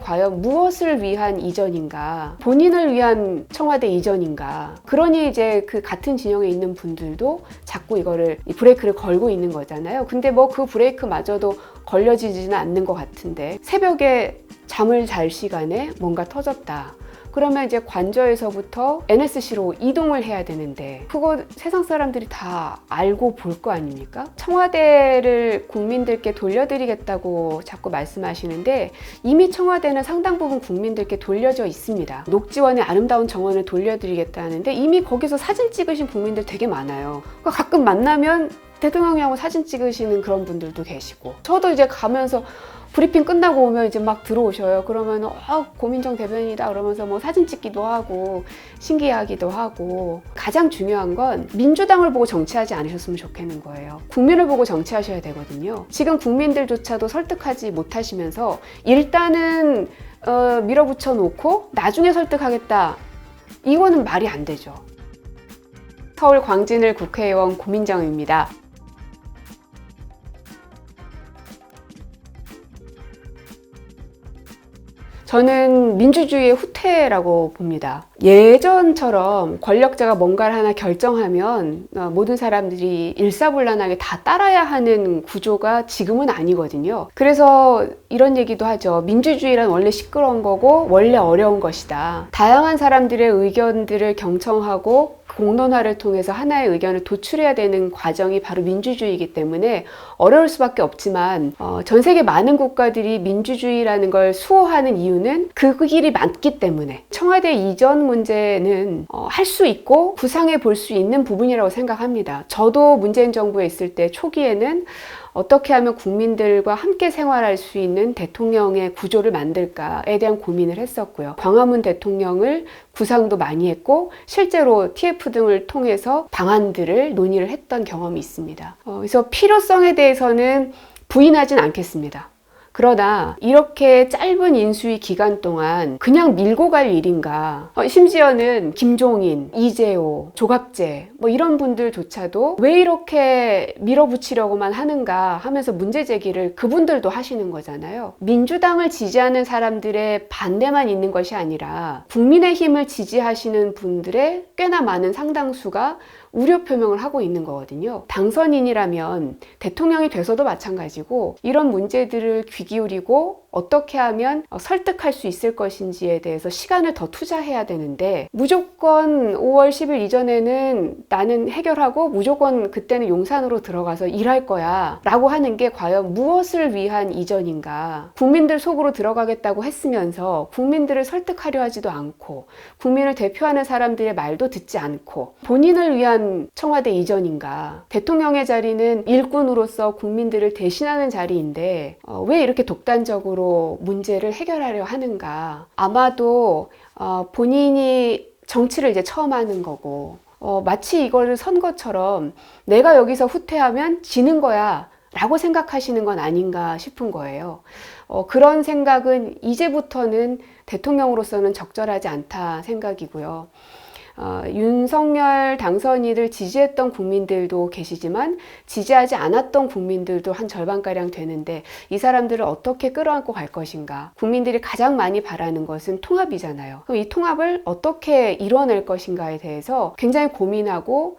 과연 무엇을 위한 이전인가, 본인을 위한 청와대 이전인가. 그러니 이제 그 같은 진영에 있는 분들도 자꾸 이거를 브레이크를 걸고 있는 거잖아요. 근데 뭐 그 브레이크마저도 걸려지지는 않는 것 같은데, 새벽에 잠을 잘 시간에 뭔가 터졌다. 그러면 이제 관저에서부터 NSC로 이동을 해야 되는데, 그거 세상 사람들이 다 알고 볼 거 아닙니까? 청와대를 국민들께 돌려드리겠다고 자꾸 말씀하시는데, 이미 청와대는 상당 부분 국민들께 돌려져 있습니다. 녹지원의 아름다운 정원을 돌려드리겠다는데 이미 거기서 사진 찍으신 국민들 되게 많아요. 그러니까 가끔 만나면 대통령하고 사진 찍으시는 그런 분들도 계시고, 저도 이제 가면서 브리핑 끝나고 오면 이제 막 들어오셔요. 그러면 고민정 대변인이다 그러면서 뭐 사진 찍기도 하고 신기하기도 하고. 가장 중요한 건 민주당을 보고 정치하지 않으셨으면 좋겠는 거예요. 국민을 보고 정치하셔야 되거든요. 지금 국민들조차도 설득하지 못하시면서 일단은 밀어붙여 놓고 나중에 설득하겠다, 이거는 말이 안 되죠. 서울 광진을 국회의원 고민정입니다. 저는 민주주의의 후퇴라고 봅니다. 예전처럼 권력자가 뭔가를 하나 결정하면 모든 사람들이 일사불란하게 다 따라야 하는 구조가 지금은 아니거든요. 그래서 이런 얘기도 하죠. 민주주의란 원래 시끄러운 거고 원래 어려운 것이다. 다양한 사람들의 의견들을 경청하고 공론화를 통해서 하나의 의견을 도출해야 되는 과정이 바로 민주주의이기 때문에 어려울 수밖에 없지만, 전 세계 많은 국가들이 민주주의라는 걸 수호하는 이유는 그 길이 맞기 때문에, 청와대 이전 문제는 할 수 있고 구상해 볼 수 있는 부분이라고 생각합니다. 저도 문재인 정부에 있을 때 초기에는 어떻게 하면 국민들과 함께 생활할 수 있는 대통령의 구조를 만들까에 대한 고민을 했었고요. 광화문 대통령을 구상도 많이 했고 실제로 TF 등을 통해서 방안들을 논의를 했던 경험이 있습니다. 그래서 필요성에 대해서는 부인하진 않겠습니다. 그러나 이렇게 짧은 인수위 기간 동안 그냥 밀고 갈 일인가, 심지어는 김종인, 이재호, 조갑재 뭐 이런 분들조차도 왜 이렇게 밀어붙이려고만 하는가 하면서 문제 제기를 그분들도 하시는 거잖아요. 민주당을 지지하는 사람들의 반대만 있는 것이 아니라 국민의힘을 지지하시는 분들의 꽤나 많은 상당수가 우려 표명을 하고 있는 거거든요. 당선인이라면 대통령이 돼서도 마찬가지고 이런 문제들을 귀 기울이고 어떻게 하면 설득할 수 있을 것인지에 대해서 시간을 더 투자해야 되는데, 무조건 5월 10일 이전에는 나는 해결하고 무조건 그때는 용산으로 들어가서 일할 거야 라고 하는 게 과연 무엇을 위한 이전인가. 국민들 속으로 들어가겠다고 했으면서 국민들을 설득하려 하지도 않고 국민을 대표하는 사람들의 말도 듣지 않고 본인을 위한 청와대 이전인가. 대통령의 자리는 일꾼으로서 국민들을 대신하는 자리인데 왜 이렇게 독단적으로 문제를 해결하려 하는가. 아마도 본인이 정치를 이제 처음 하는 거고, 마치 이거를 선거처럼 내가 여기서 후퇴하면 지는 거야 라고 생각하시는 건 아닌가 싶은 거예요. 그런 생각은 이제부터는 대통령으로서는 적절하지 않다 생각이고요. 윤석열 당선인을 지지했던 국민들도 계시지만 지지하지 않았던 국민들도 한 절반가량 되는데, 이 사람들을 어떻게 끌어안고 갈 것인가. 국민들이 가장 많이 바라는 것은 통합이잖아요. 그럼 이 통합을 어떻게 이뤄낼 것인가에 대해서 굉장히 고민하고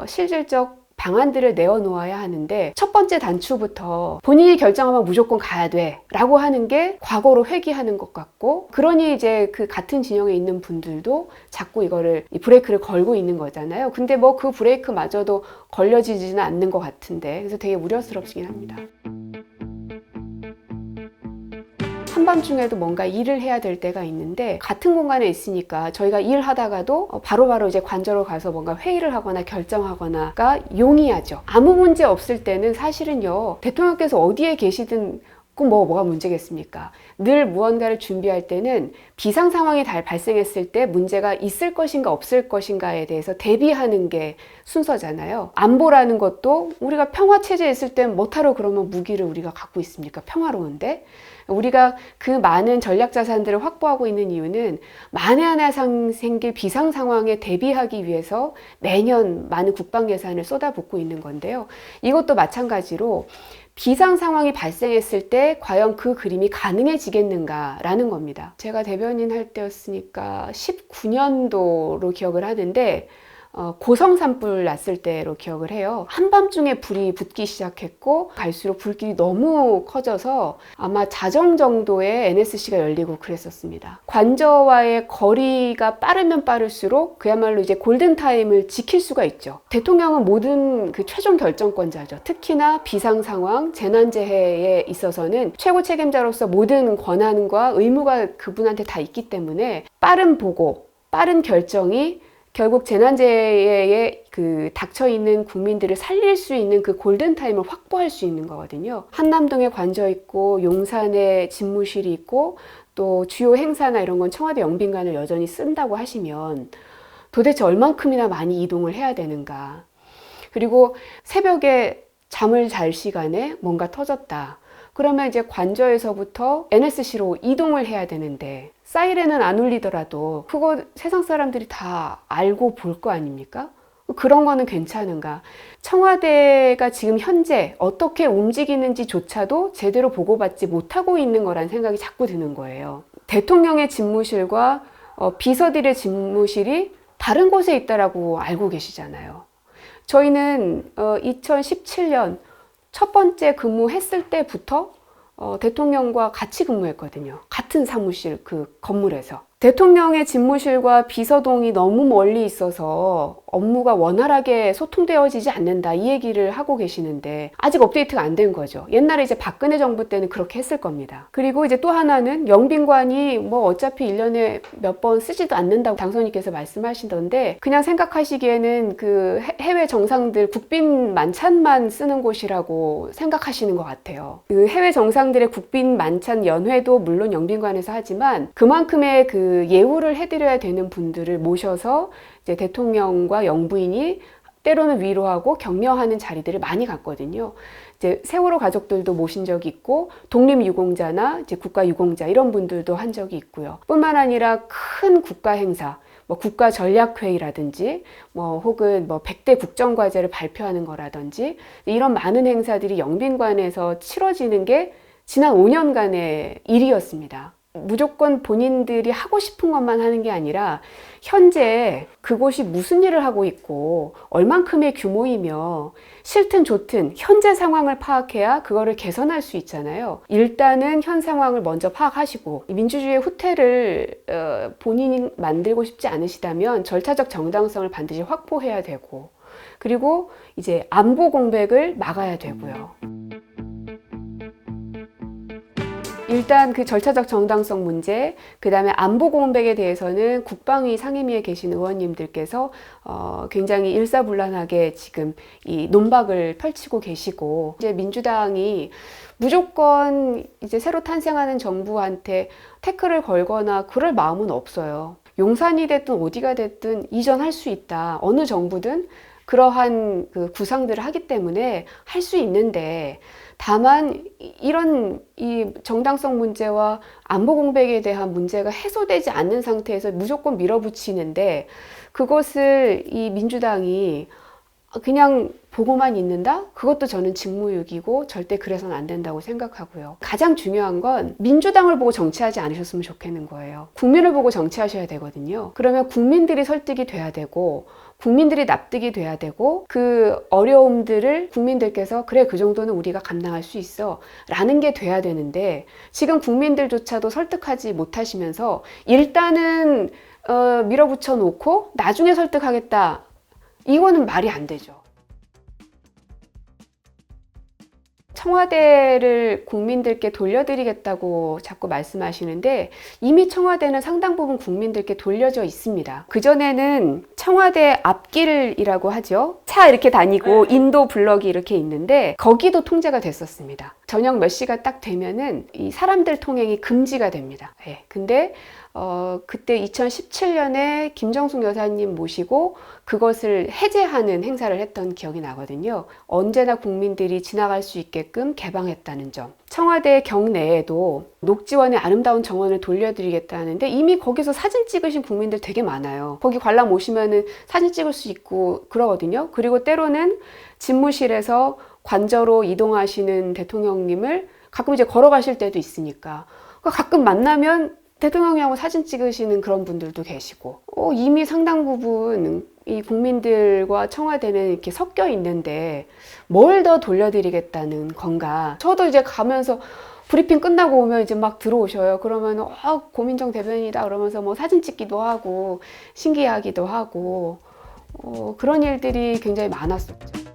실질적 방안들을 내어놓아야 하는데, 첫 번째 단추부터 본인이 결정하면 무조건 가야 돼 라고 하는 게 과거로 회귀하는 것 같고, 그러니 이제 그 같은 진영에 있는 분들도 자꾸 이거를 브레이크를 걸고 있는 거잖아요. 근데 뭐 그 브레이크마저도 걸려지지는 않는 것 같은데, 그래서 되게 우려스럽긴 합니다. 한밤중에도 뭔가 일을 해야 될 때가 있는데, 같은 공간에 있으니까 저희가 일하다가도 바로바로 이제 관저로 가서 뭔가 회의를 하거나 결정하거나가 용이하죠. 아무 문제 없을 때는 사실은요, 대통령께서 어디에 계시든 꼭 뭐가 문제겠습니까? 늘 무언가를 준비할 때는 비상 상황이 발생했을 때 문제가 있을 것인가 없을 것인가에 대해서 대비하는 게 순서잖아요. 안보라는 것도 우리가 평화 체제에 있을 땐 뭐하러 그러면 무기를 우리가 갖고 있습니까? 평화로운데. 우리가 그 많은 전략 자산들을 확보하고 있는 이유는 만에 하나 생길 비상 상황에 대비하기 위해서 매년 많은 국방 예산을 쏟아붓고 있는 건데요. 이것도 마찬가지로 비상 상황이 발생했을 때 과연 그 그림이 가능해지겠는가라는 겁니다. 제가 대변인 할 때였으니까 19년도로 기억을 하는데 고성 산불 났을 때로 기억을 해요. 한밤중에 불이 붙기 시작했고 갈수록 불길이 너무 커져서 아마 자정 정도에 NSC가 열리고 그랬었습니다. 관저와의 거리가 빠르면 빠를수록 그야말로 이제 골든타임을 지킬 수가 있죠. 대통령은 모든 그 최종 결정권자죠. 특히나 비상 상황, 재난재해에 있어서는 최고 책임자로서 모든 권한과 의무가 그분한테 다 있기 때문에 빠른 보고, 빠른 결정이 결국 재난재해에 그 닥쳐있는 국민들을 살릴 수 있는 그 골든타임을 확보할 수 있는 거거든요. 한남동에 관저 있고 용산에 집무실이 있고 또 주요 행사나 이런 건 청와대 영빈관을 여전히 쓴다고 하시면 도대체 얼만큼이나 많이 이동을 해야 되는가. 그리고 새벽에 잠을 잘 시간에 뭔가 터졌다. 그러면 이제 관저에서부터 NSC로 이동을 해야 되는데 사이렌은 안 울리더라도 그거 세상 사람들이 다 알고 볼 거 아닙니까? 그런 거는 괜찮은가? 청와대가 지금 현재 어떻게 움직이는지조차도 제대로 보고받지 못하고 있는 거란 생각이 자꾸 드는 거예요. 대통령의 집무실과 비서들의 집무실이 다른 곳에 있다라고 알고 계시잖아요. 저희는 2017년 첫 번째 근무했을 때부터 대통령과 같이 근무했거든요. 같은 사무실 그 건물에서. 대통령의 집무실과 비서동이 너무 멀리 있어서 업무가 원활하게 소통되어지지 않는다 이 얘기를 하고 계시는데 아직 업데이트가 안 된 거죠. 옛날에 이제 박근혜 정부 때는 그렇게 했을 겁니다. 그리고 이제 또 하나는 영빈관이 뭐 어차피 1년에 몇 번 쓰지도 않는다고 당선인께서 말씀하시던데 그냥 생각하시기에는 그 해외 정상들 국빈 만찬만 쓰는 곳이라고 생각하시는 것 같아요. 그 해외 정상들의 국빈 만찬 연회도 물론 영빈관에서 하지만 그만큼의 그 예우를 해드려야 되는 분들을 모셔서 이제 대통령과 영부인이 때로는 위로하고 격려하는 자리들을 많이 갔거든요. 이제 세월호 가족들도 모신 적이 있고 독립유공자나 이제 국가유공자 이런 분들도 한 적이 있고요. 뿐만 아니라 큰 국가 행사, 뭐 국가전략회의라든지 뭐 혹은 뭐 100대 국정과제를 발표하는 거라든지 이런 많은 행사들이 영빈관에서 치러지는 게 지난 5년간의 일이었습니다. 무조건 본인들이 하고 싶은 것만 하는 게 아니라 현재 그곳이 무슨 일을 하고 있고 얼만큼의 규모이며 싫든 좋든 현재 상황을 파악해야 그거를 개선할 수 있잖아요. 일단은 현 상황을 먼저 파악하시고 민주주의의 후퇴를 본인이 만들고 싶지 않으시다면 절차적 정당성을 반드시 확보해야 되고 그리고 이제 안보 공백을 막아야 되고요. 일단 그 절차적 정당성 문제, 그 다음에 안보 공백에 대해서는 국방위 상임위에 계신 의원님들께서 굉장히 일사불란하게 지금 이 논박을 펼치고 계시고 이제 민주당이 무조건 이제 새로 탄생하는 정부한테 태클을 걸거나 그럴 마음은 없어요. 용산이 됐든 어디가 됐든 이전할 수 있다. 어느 정부든 그러한 그 구상들을 하기 때문에 할 수 있는데 다만 이런 이 정당성 문제와 안보 공백에 대한 문제가 해소되지 않는 상태에서 무조건 밀어붙이는데 그것을 이 민주당이 그냥 보고만 있는다? 그것도 저는 직무유기고 절대 그래서는 안 된다고 생각하고요. 가장 중요한 건 민주당을 보고 정치하지 않으셨으면 좋겠는 거예요. 국민을 보고 정치하셔야 되거든요. 그러면 국민들이 설득이 돼야 되고 국민들이 납득이 돼야 되고 그 어려움들을 국민들께서 그래 그 정도는 우리가 감당할 수 있어 라는 게 돼야 되는데 지금 국민들조차도 설득하지 못하시면서 일단은 밀어붙여 놓고 나중에 설득하겠다 이거는 말이 안 되죠. 청와대를 국민들께 돌려드리겠다고 자꾸 말씀하시는데 이미 청와대는 상당 부분 국민들께 돌려져 있습니다. 그전에는 청와대 앞길이라고 하죠. 차 이렇게 다니고 인도 블럭이 이렇게 있는데 거기도 통제가 됐었습니다. 저녁 몇 시가 딱 되면은 이 사람들 통행이 금지가 됩니다. 네. 근데 그때 2017년에 김정숙 여사님 모시고 그것을 해제하는 행사를 했던 기억이 나거든요. 언제나 국민들이 지나갈 수 있게끔 개방했다는 점. 청와대 경내에도 녹지원의 아름다운 정원을 돌려드리겠다는데 이미 거기서 사진 찍으신 국민들 되게 많아요. 거기 관람 오시면은 사진 찍을 수 있고 그러거든요. 그리고 때로는 집무실에서 관저로 이동하시는 대통령님을 가끔 이제 걸어가실 때도 있으니까 가끔 만나면 대통령님하고 사진 찍으시는 그런 분들도 계시고 이미 상당 부분 이 국민들과 청와대는 이렇게 섞여 있는데 뭘 더 돌려드리겠다는 건가. 저도 이제 가면서 브리핑 끝나고 오면 이제 막 들어오셔요. 그러면 고민정 대변이다 그러면서 뭐 사진 찍기도 하고 신기하기도 하고 그런 일들이 굉장히 많았었죠.